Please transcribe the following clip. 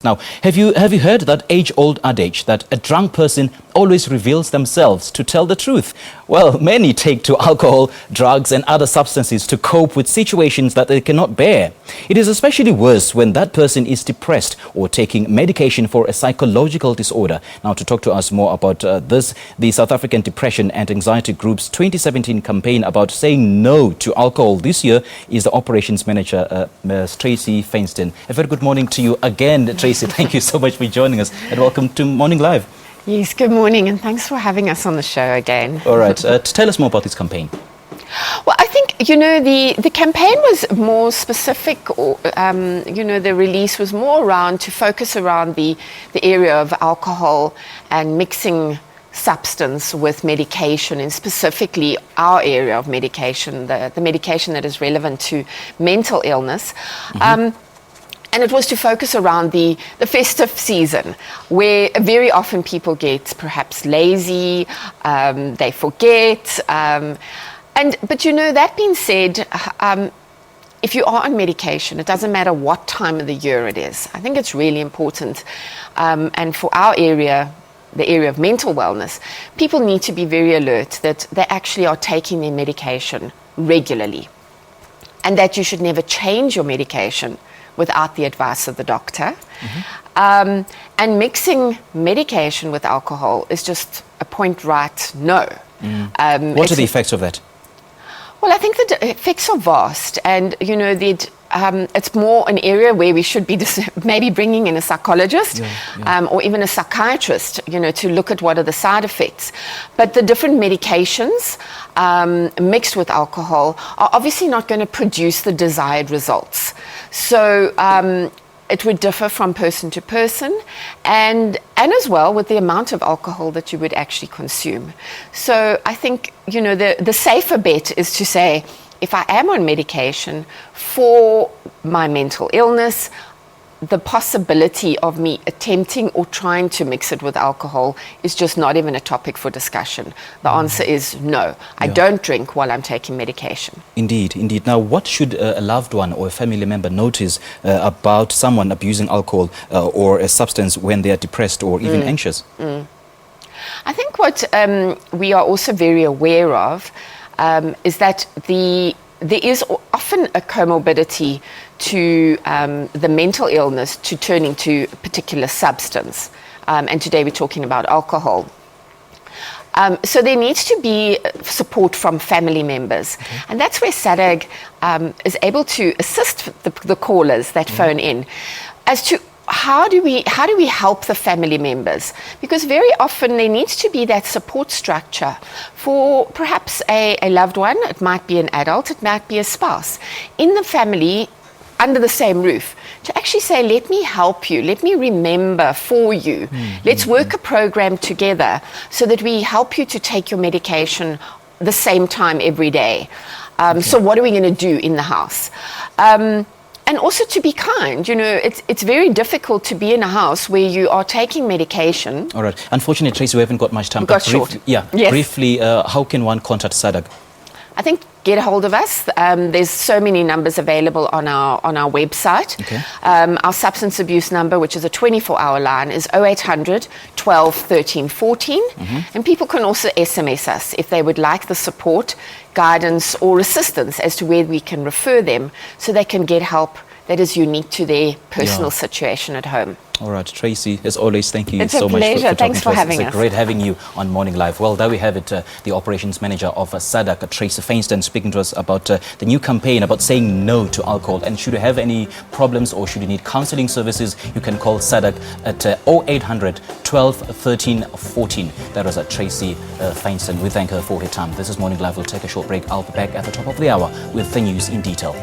Now, have you heard that age-old adage that a drunk person always reveals themselves to tell the truth? Well, many take to alcohol, drugs and other substances to cope with situations that they cannot bear. It is especially worse when that person is depressed or taking medication for a psychological disorder. Now, to talk to us more about this, the South African Depression and Anxiety Group's 2017 campaign about saying no to alcohol this year is the operations manager, Ms. Tracy Feinstein. A very good morning to you again, Tracy. Thank you so much for joining us and welcome to Morning Live. Yes, good morning and thanks for having us on the show again. All right, tell us more about this campaign. Well, I think, the campaign was more specific, or, the release was more around to focus around the area of alcohol and mixing substance with medication, and specifically our area of medication, the medication that is relevant to mental illness. And it was to focus around the festive season, where very often people get perhaps lazy, they forget. But that being said, if you are on medication, it doesn't matter what time of the year it is. I think it's really important. And for our area, the area of mental wellness, people need to be very alert that they actually are taking their medication regularly, and that you should never change your medication without the advice of the doctor. And mixing medication with alcohol is just a point right no. What are the effects of that? Well, I think the effects are vast, and it's more an area where we should be maybe bringing in a psychologist or even a psychiatrist, to look at what are the side effects. But the different medications mixed with alcohol are obviously not going to produce the desired results. So it would differ from person to person, and as well with the amount of alcohol that you would actually consume. So I think, the safer bet is to say, if I am on medication for my mental illness, the possibility of me attempting or trying to mix it with alcohol is just not even a topic for discussion. The answer is no. I don't drink while I'm taking medication. Indeed, indeed. Now, what should a loved one or a family member notice about someone abusing alcohol or a substance when they are depressed or even anxious? I think what we are also very aware of is that there is often a comorbidity to the mental illness to turning to a particular substance. And today we're talking about alcohol. So there needs to be support from family members. And that's where SADAG is able to assist the callers that phone in as to how do we help the family members? Because very often there needs to be that support structure for perhaps a loved one. It might be an adult, it might be a spouse in the family under the same roof, to actually say, let me help you, let me remember for you. Let's work a program together so that we help you to take your medication the same time every day. So what are we going to do in the house? And also to be kind. It's very difficult to be in a house where you are taking medication. All right. Unfortunately, Tracy, we haven't got much time. We've got short. Briefly, how can one contact SADAG? I think get a hold of us. There's so many numbers available on our website. Our substance abuse number, which is a 24-hour line, is 0800 12 13 14. And people can also SMS us if they would like the support, guidance or assistance as to where we can refer them so they can get help that is unique to their personal situation at home. All right, Tracy, as always, thank you so much. It's a pleasure. Thanks for having us. It's great having you on Morning Live. Well, there we have it, the operations manager of SADAG, Tracy Feinstein, speaking to us about the new campaign about saying no to alcohol. And should you have any problems or should you need counseling services, you can call SADAG at 0800 12 13 14. That was Tracy Feinstein. We thank her for her time. This is Morning Live. We'll take a short break. I'll be back at the top of the hour with the news in detail.